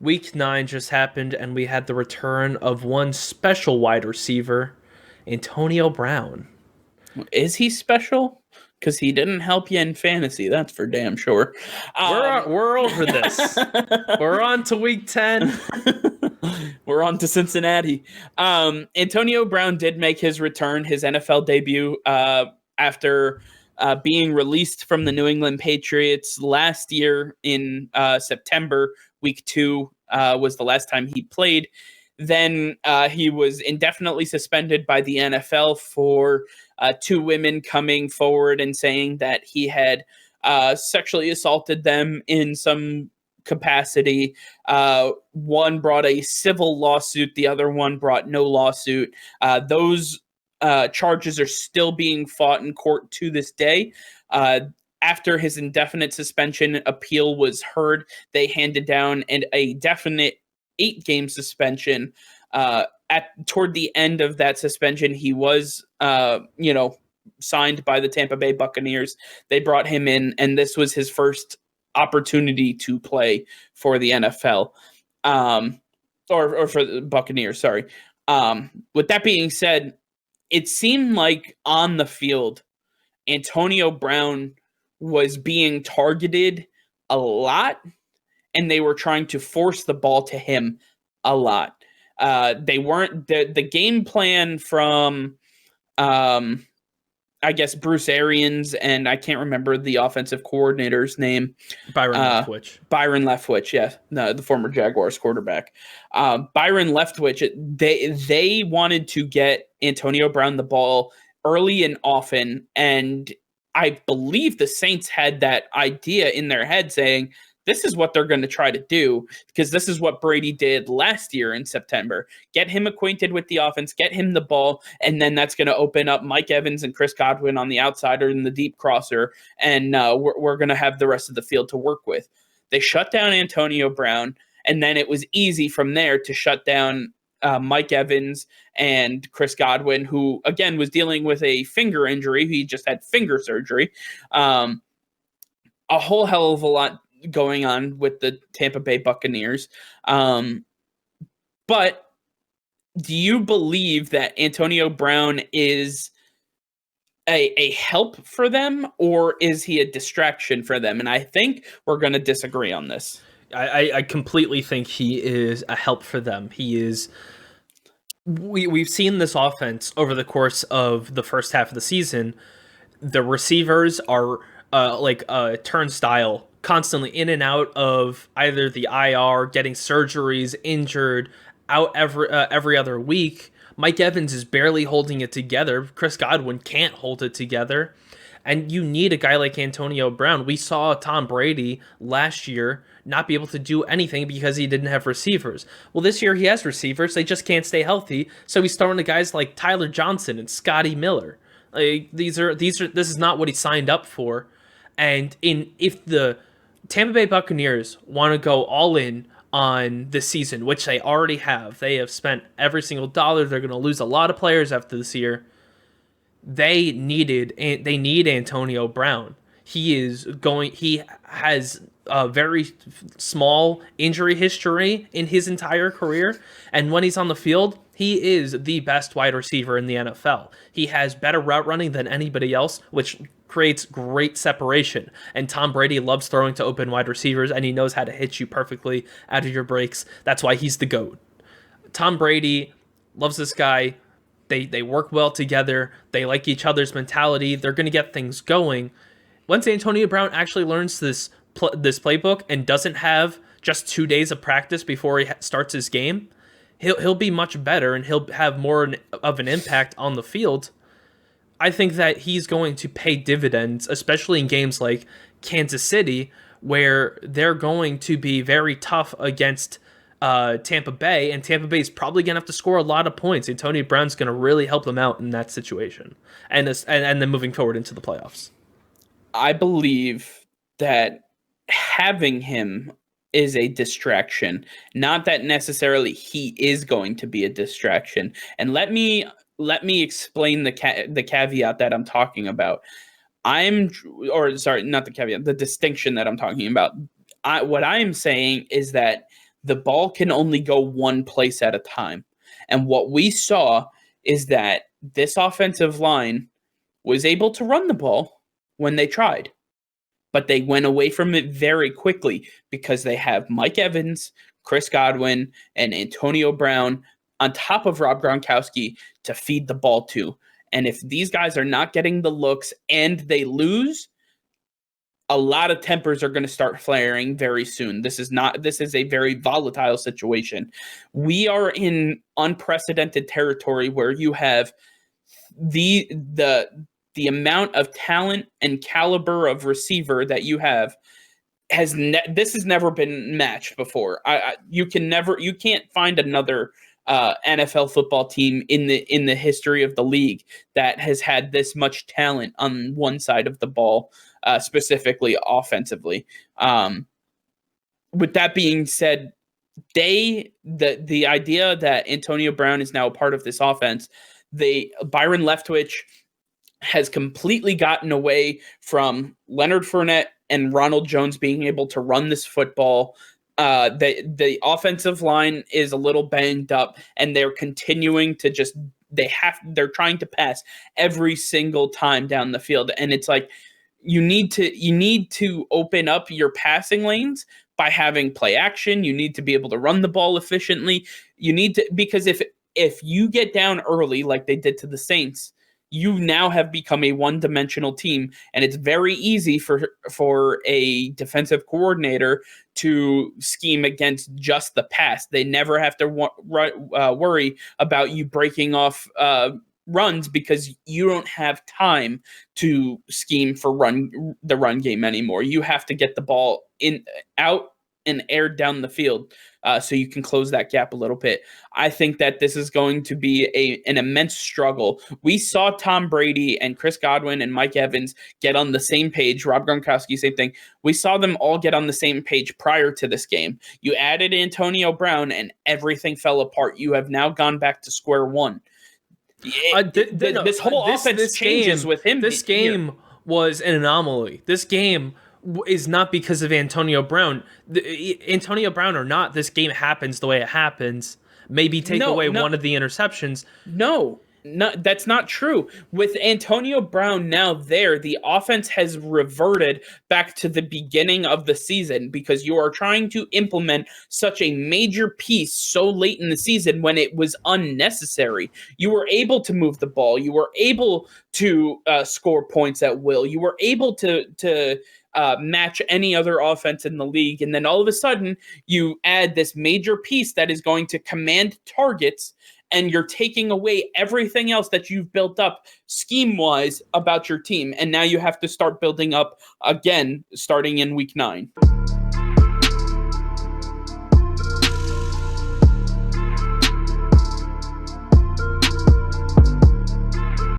Week 9 just happened, and we had the return of one special wide receiver, Antonio Brown. Is he special? Because he didn't help you in fantasy, that's for damn sure. We're over this. We're on to week 10. We're on to Cincinnati. Antonio Brown did make his return, his NFL debut, after being released from the New England Patriots last year in September. Week 2 was the last time he played. Then he was indefinitely suspended by the NFL for 2 women coming forward and saying that he had sexually assaulted them in some capacity. One brought a civil lawsuit. The other one brought no lawsuit. Those charges are still being fought in court to this day. After his indefinite suspension appeal was heard, they handed down a definite 8-game suspension. Toward the end of that suspension, he was, signed by the Tampa Bay Buccaneers. They brought him in, and this was his first opportunity to play for the NFL, or for the Buccaneers. Sorry. With that being said, it seemed like on the field, Antonio Brown was being targeted a lot, and they were trying to force the ball to him a lot. They weren't the game plan from, I guess, Bruce Arians, and I can't remember the offensive coordinator's name. Byron Leftwich. Byron Leftwich, yeah, no, the former Jaguars quarterback. Byron Leftwich, they wanted to get Antonio Brown the ball early and often, and I believe the Saints had that idea in their head saying, this is what they're going to try to do, because this is what Brady did last year in September. Get him acquainted with the offense, get him the ball, and then that's going to open up Mike Evans and Chris Godwin on the outside or in the deep crosser, and we're going to have the rest of the field to work with. They shut down Antonio Brown, and then it was easy from there to shut down Mike Evans and Chris Godwin, who, again, was dealing with a finger injury. He just had finger surgery. A whole hell of a lot going on with the Tampa Bay Buccaneers. But do you believe that Antonio Brown is a help for them, or is he a distraction for them? And I think we're going to disagree on this. I completely think he is a help for them. He is. We've seen this offense over the course of the first half of the season. The receivers are like a turnstile, constantly in and out of either the IR, getting surgeries, injured, out every other week. Mike Evans is barely holding it together. Chris Godwin can't hold it together. And you need a guy like Antonio Brown. We saw Tom Brady last year not be able to do anything because he didn't have receivers. Well, this year he has receivers. They just can't stay healthy. So he's throwing to guys like Tyler Johnson and Scotty Miller. Like, this is not what he signed up for. And if the Tampa Bay Buccaneers want to go all in on this season, which they already have, they have spent every single dollar. They're going to lose a lot of players after this year. They need Antonio Brown. He has a very small injury history in his entire career, and when he's on the field, he is the best wide receiver in the NFL. He has better route running than anybody else, which creates great separation. And Tom Brady loves throwing to open wide receivers, and he knows how to hit you perfectly out of your breaks. That's why he's the GOAT. Tom Brady loves this guy. They work well together. They like each other's mentality. They're going to get things going. Once Antonio Brown actually learns this playbook and doesn't have just 2 days of practice before he starts his game, he'll be much better, and he'll have more of an impact on the field. I think that he's going to pay dividends, especially in games like Kansas City, where they're going to be very tough against Tampa Bay, and Tampa Bay is probably going to have to score a lot of points. Antonio Brown's going to really help them out in that situation, and then moving forward into the playoffs. I believe that having him is a distraction, not that necessarily he is going to be a distraction. And let me explain the caveat that I'm talking about. The distinction that I'm talking about. What I am saying is that the ball can only go one place at a time. And what we saw is that this offensive line was able to run the ball when they tried, but they went away from it very quickly because they have Mike Evans, Chris Godwin, and Antonio Brown on top of Rob Gronkowski to feed the ball to. And if these guys are not getting the looks and they lose, a lot of tempers are going to start flaring very soon. This is a very volatile situation. We are in unprecedented territory where you have the amount of talent and caliber of receiver that you have this has never been matched before. You can't find another NFL football team in the history of the league that has had this much talent on one side of the ball, specifically offensively. With that being said, the idea that Antonio Brown is now a part of this offense, Byron Leftwich has completely gotten away from Leonard Fournette and Ronald Jones being able to run this football. The offensive line is a little banged up, and they're continuing to they're trying to pass every single time down the field. And it's like, you need to open up your passing lanes by having play action. You need to be able to run the ball efficiently. Because if you get down early, like they did to the Saints, you now have become a one-dimensional team, and it's very easy for a defensive coordinator to scheme against just the pass. They never have to worry about you breaking off runs because you don't have time to scheme for the run game anymore. You have to get the ball out and aired down the field so you can close that gap a little bit. I think that this is going to be an immense struggle. We saw Tom Brady and Chris Godwin and Mike Evans get on the same page. Rob Gronkowski, same thing. We saw them all get on the same page prior to this game. You added Antonio Brown and everything fell apart. You have now gone back to square one. This whole offense changes with him. This game was an anomaly. This game is not because of Antonio Brown. Antonio Brown or not, this game happens the way it happens. Maybe take away one of the interceptions. No, that's not true. With Antonio Brown now there, the offense has reverted back to the beginning of the season because you are trying to implement such a major piece so late in the season when it was unnecessary. You were able to move the ball. You were able to score points at will. You were able to match any other offense in the league. And then all of a sudden, you add this major piece that is going to command targets, and you're taking away everything else that you've built up scheme-wise about your team. And now you have to start building up again starting in week 9.